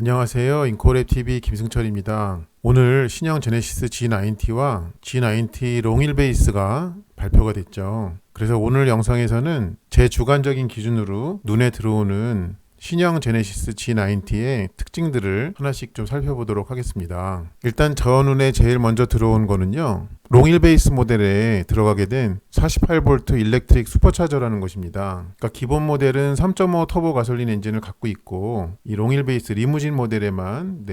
안녕하세요. 인코랩TV 김승철입니다. 오늘 신형 제네시스 G90와 G90 롱휠베이스가 발표가 됐죠. 그래서 오늘 영상에서는 제 주관적인 기준으로 눈에 들어오는 신형 제네시스 G90의 특징들을 하나씩 좀 살펴보도록 하겠습니다. 일단 저 눈에 제일 먼저 들어온 거는요, 롱휠베이스 모델에 들어가게 된 48V 일렉트릭 슈퍼차저라는 것입니다. 그러니까 기본 모델은 3.5 터보 가솔린 엔진을 갖고 있고, 이 롱휠베이스 리무진 모델에만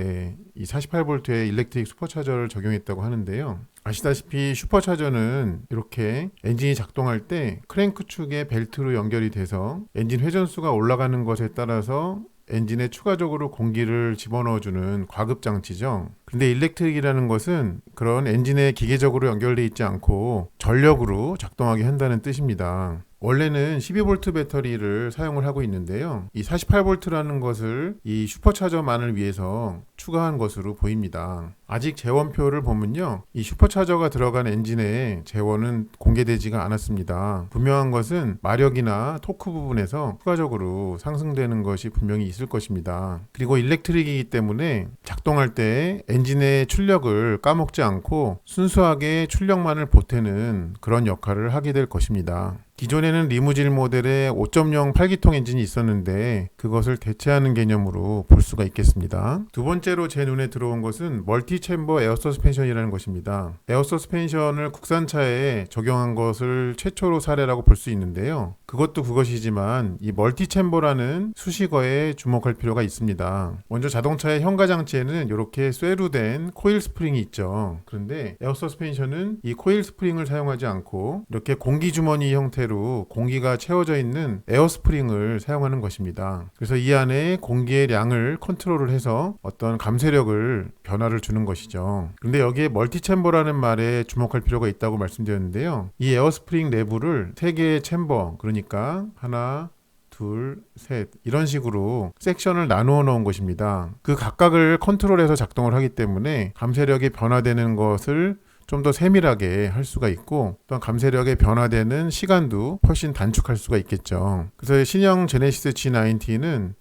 이 48V의 일렉트릭 슈퍼차저를 적용했다고 하는데요. 아시다시피 슈퍼차저는 이렇게 엔진이 작동할 때 크랭크 축에 벨트로 연결이 돼서 엔진 회전수가 올라가는 것에 따라서 엔진에 추가적으로 공기를 집어넣어주는 과급 장치죠. 근데 일렉트릭이라는 것은 그런 엔진에 기계적으로 연결되어 있지 않고 전력으로 작동하게 한다는 뜻입니다. 원래는 12V 배터리를 사용을 하고 있는데요. 이 48V라는 것을 이 슈퍼차저만을 위해서 추가한 것으로 보입니다. 아직 재원표를 보면요, 이 슈퍼차저가 들어간 엔진의 재원은 공개되지가 않았습니다. 분명한 것은 마력이나 토크 부분에서 추가적으로 상승되는 것이 분명히 있을 것입니다. 그리고 일렉트릭이기 때문에 작동할 때 엔진의 출력을 까먹지 않고 순수하게 출력만을 보태는 그런 역할을 하게 될 것입니다. 기존에는 리무진 모델에 5.0 8기통 엔진이 있었는데 그것을 대체하는 개념으로 볼 수가 있겠습니다. 두 번째로 제 눈에 들어온 것은 멀티 챔버 에어 서스펜션이라는 것입니다. 에어 서스펜션을 국산차에 적용한 것을 최초로 사례라고 볼 수 있는데요. 그것도 그것이지만 이 멀티 챔버라는 수식어에 주목할 필요가 있습니다. 먼저 자동차의 현가 장치에는 이렇게 쇠로 된 코일 스프링이 있죠. 그런데 에어 서스펜션은 이 코일 스프링을 사용하지 않고 이렇게 공기 주머니 형태로 공기가 채워져 있는 에어 스프링을 사용하는 것입니다. 그래서 이 안에 공기의 양을 컨트롤을 해서 어떤 감쇄력을 변화를 주는 것이죠. 그런데 여기에 멀티 챔버라는 말에 주목할 필요가 있다고 말씀드렸는데요. 이 에어 스프링 내부를 3개의 챔버, 그러니까 하나, 둘, 셋 이런 식으로 섹션을 나누어 놓은 것입니다. 그 각각을 컨트롤해서 작동을 하기 때문에 감쇄력이 변화되는 것을 좀 더 세밀하게 할 수가 있고, 또한 감쇄력에 변화되는 시간도 훨씬 단축할 수가 있겠죠. 그래서 신형 제네시스 G90는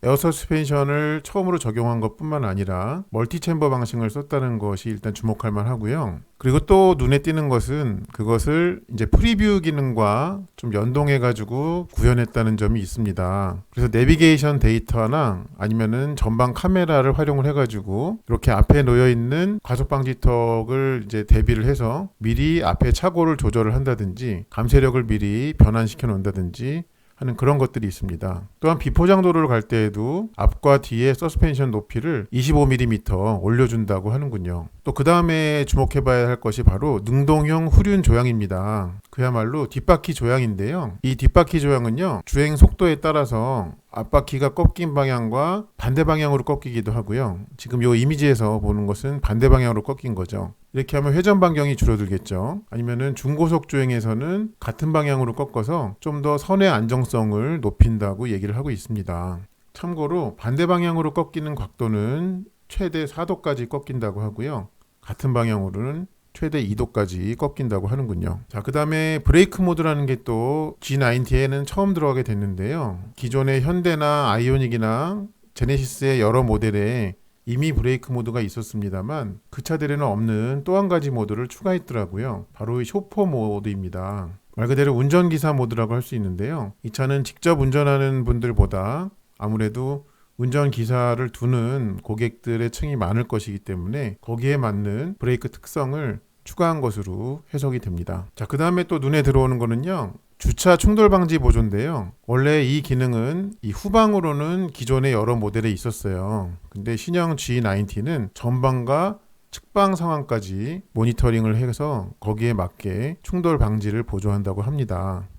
에어 서스펜션을 처음으로 적용한 것뿐만 아니라 멀티 챔버 방식을 썼다는 것이 일단 주목할 만하고요. 그리고 또 눈에 띄는 것은 그것을 이제 프리뷰 기능과 좀 연동해 가지고 구현했다는 점이 있습니다. 그래서 내비게이션 데이터나 아니면은 전방 카메라를 활용을 해 가지고 이렇게 앞에 놓여 있는 과속 방지턱을 이제 대비를 해서 미리 앞에 차고를 조절을 한다든지 감쇄력을 미리 변환시켜 놓는다든지 하는 그런 것들이 있습니다. 또한 비포장도로를 갈 때에도 앞과 뒤의 서스펜션 높이를 25mm 올려준다고 하는군요. 또 그 다음에 주목해봐야 할 것이 바로 능동형 후륜 조향입니다. 그야말로 뒷바퀴 조향인데요. 이 뒷바퀴 조향은요, 주행 속도에 따라서 앞바퀴가 꺾인 방향과 반대 방향으로 꺾이기도 하고요. 지금 이 이미지에서 보는 것은 반대 방향으로 꺾인 거죠. 이렇게 하면 회전 반경이 줄어들겠죠. 아니면은 중고속 주행에서는 같은 방향으로 꺾어서 좀 더 선의 안정성을 높인다고 얘기를 하고 있습니다. 참고로 반대 방향으로 꺾이는 각도는 최대 4도까지 꺾인다고 하고요. 같은 방향으로는 최대 2도까지 꺾인다고 하는군요. 자, 그 다음에 브레이크 모드라는 게 또 G90에는 처음 들어가게 됐는데요. 기존의 현대나 아이오닉이나 제네시스의 여러 모델에 이미 브레이크 모드가 있었습니다만 그 차들에는 없는 또 한 가지 모드를 추가했더라고요. 바로 이 쇼퍼 모드입니다. 말 그대로 운전기사 모드라고 할 수 있는데요. 이 차는 직접 운전하는 분들보다 아무래도 운전기사를 두는 고객들의 층이 많을 것이기 때문에 거기에 맞는 브레이크 특성을 추가한 것으로 해석이 됩니다. 자, 그 다음에 또 눈에 들어오는 거는요, 주차 충돌 방지 보조인데요. 원래 이 기능은 이 후방으로는 기존의 여러 모델에 있었어요. 근데 신형 G90는 전방과 측방 상황까지 모니터링을 해서 거기에 맞게 충돌 방지를 보조한다고 합니다.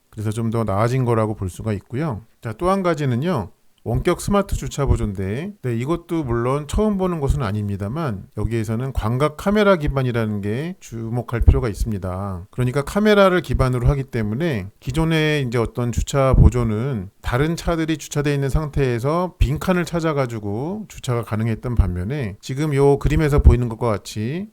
그래서 좀 더 나아진 거라고 볼 수가 있고요. 자, 또 한 가지는요, 원격 스마트 주차 보조인데, 이것도 물론 처음 보는 것은 아닙니다만 여기에서는 광각 카메라 기반이라는 게 주목할 필요가 있습니다. 그러니까 카메라를 기반으로 하기 때문에 기존에 이제 어떤 주차 보조는 다른 차들이 주차되어 있는 상태에서 빈칸을 찾아가지고 주차가 가능했던 반면에 지금 요 그림에서 보이는 것과 같이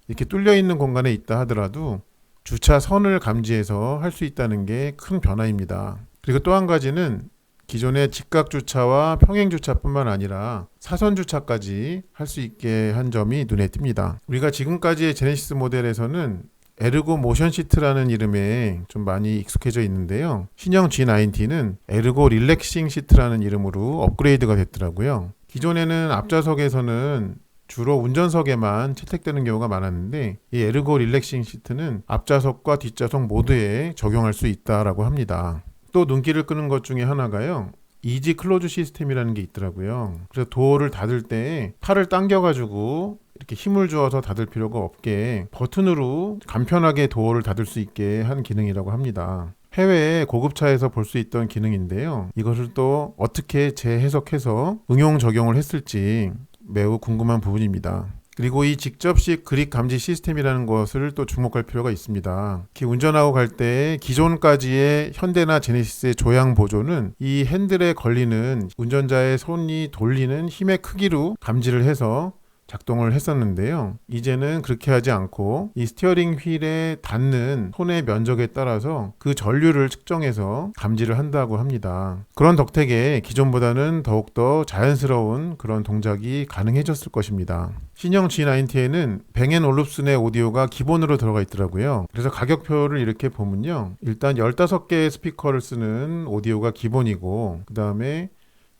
이렇게 뚫려 있는 공간에 있다 하더라도 주차 선을 감지해서 할 수 있다는 게 큰 변화입니다. 그리고 또 한 가지는 기존의 직각 주차와 평행 주차뿐만 아니라 사선 주차까지 할 수 있게 한 점이 눈에 띕니다. 우리가 지금까지의 제네시스 모델에서는 에르고 모션 시트라는 이름에 좀 많이 익숙해져 있는데요. 신형 G90는 에르고 릴렉싱 시트라는 이름으로 업그레이드가 됐더라고요. 기존에는 앞좌석에서는 주로 운전석에만 채택되는 경우가 많았는데 이 에르고 릴렉싱 시트는 앞좌석과 뒷좌석 모두에 적용할 수 있다라고 합니다. 또 눈길을 끄는 것 중에 하나가요. 이지 클로즈 시스템이라는 게 있더라고요. 그래서 도어를 닫을 때 팔을 당겨가지고 이렇게 힘을 주어서 닫을 필요가 없게 버튼으로 간편하게 도어를 닫을 수 있게 한 기능이라고 합니다. 해외 고급차에서 볼 수 있던 기능인데요. 이것을 또 어떻게 재해석해서 응용 적용을 했을지 매우 궁금한 부분입니다. 그리고 이 직접식 그립 감지 시스템이라는 것을 또 주목할 필요가 있습니다. 특히 운전하고 갈 때 기존까지의 현대나 제네시스의 조향 보조는 이 핸들에 걸리는 운전자의 손이 돌리는 힘의 크기로 감지를 해서 작동을 했었는데요. 이제는 그렇게 하지 않고 이 스티어링 휠에 닿는 손의 면적에 따라서 그 전류를 측정해서 감지를 한다고 합니다. 그런 덕택에 기존보다는 더욱더 자연스러운 그런 동작이 가능해졌을 것입니다. 신형 G90에는 뱅 앤 올룹슨의 오디오가 기본으로 들어가 있더라고요. 그래서 가격표를 이렇게 보면요. 일단 15개의 스피커를 쓰는 오디오가 기본이고 그 다음에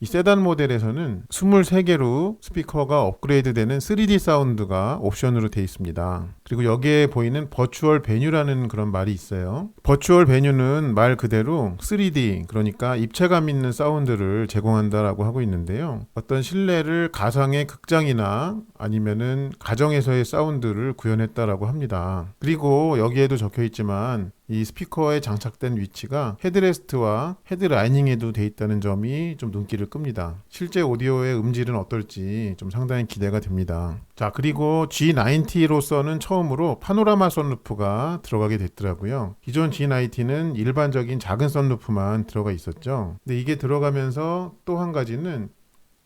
이 세단 모델에서는 23개로 스피커가 업그레이드 되는 3D 사운드가 옵션으로 되어 있습니다. 그리고 여기에 보이는 버추얼 베뉴라는 그런 말이 있어요. 버추얼 베뉴는 말 그대로 3D, 그러니까 입체감 있는 사운드를 제공한다라고 하고 있는데요. 어떤 실내를 가상의 극장이나 아니면은 가정에서의 사운드를 구현했다라고 합니다. 그리고 여기에도 적혀 있지만 이 스피커에 장착된 위치가 헤드레스트와 헤드라이닝에도 돼 있다는 점이 좀 눈길을 끕니다. 실제 오디오의 음질은 어떨지 좀 상당히 기대가 됩니다. 자, 그리고 G90로서는 처음으로 파노라마 선루프가 들어가게 됐더라고요. 기존 G90는 일반적인 작은 선루프만 들어가 있었죠. 근데 이게 들어가면서 또 한 가지는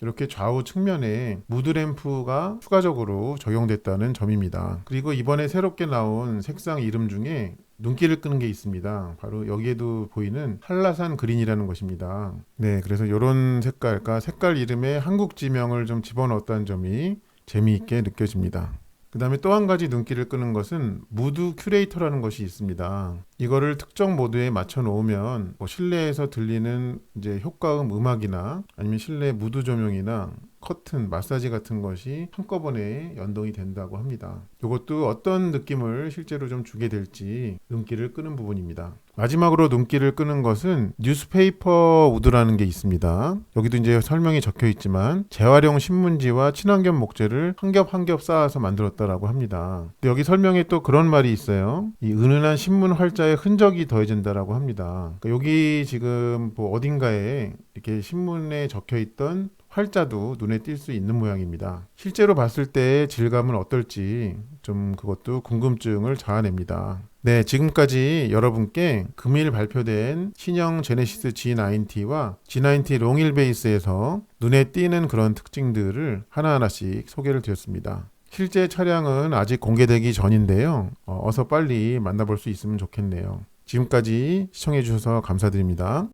이렇게 좌우 측면에 무드램프가 추가적으로 적용됐다는 점입니다. 그리고 이번에 새롭게 나온 색상 이름 중에 눈길을 끄는 게 있습니다. 바로 여기에도 보이는 한라산 그린이라는 것입니다. 네, 그래서 이런 색깔과 색깔 이름에 한국 지명을 좀 집어넣었다는 점이 재미있게 느껴집니다. 그 다음에 또 한 가지 눈길을 끄는 것은 무드 큐레이터라는 것이 있습니다. 이거를 특정 모드에 맞춰 놓으면 실내에서 들리는 이제 효과음 음악이나 아니면 실내 무드 조명이나 커튼, 마사지 같은 것이 한꺼번에 연동이 된다고 합니다. 이것도 어떤 느낌을 실제로 좀 주게 될지 눈길을 끄는 부분입니다. 마지막으로 눈길을 끄는 것은 뉴스페이퍼 우드라는 게 있습니다. 여기도 이제 설명이 적혀 있지만 재활용 신문지와 친환경 목재를 한 겹 한 겹 쌓아서 만들었다라고 합니다. 근데 여기 설명에 또 그런 말이 있어요. 이 은은한 신문 활자에 흔적이 더해진다라고 합니다. 그러니까 여기 지금 뭐 어딘가에 이렇게 신문에 적혀 있던 활자도 눈에 띌 수 있는 모양입니다. 실제로 봤을 때 질감은 어떨지 좀 그것도 궁금증을 자아냅니다. 네, 지금까지 여러분께 금일 발표된 신형 제네시스 G90와 G90 롱힐 베이스에서 눈에 띄는 그런 특징들을 하나하나씩 소개를 드렸습니다. 실제 차량은 아직 공개되기 전인데요. 어서 빨리 만나볼 수 있으면 좋겠네요. 지금까지 시청해 주셔서 감사드립니다.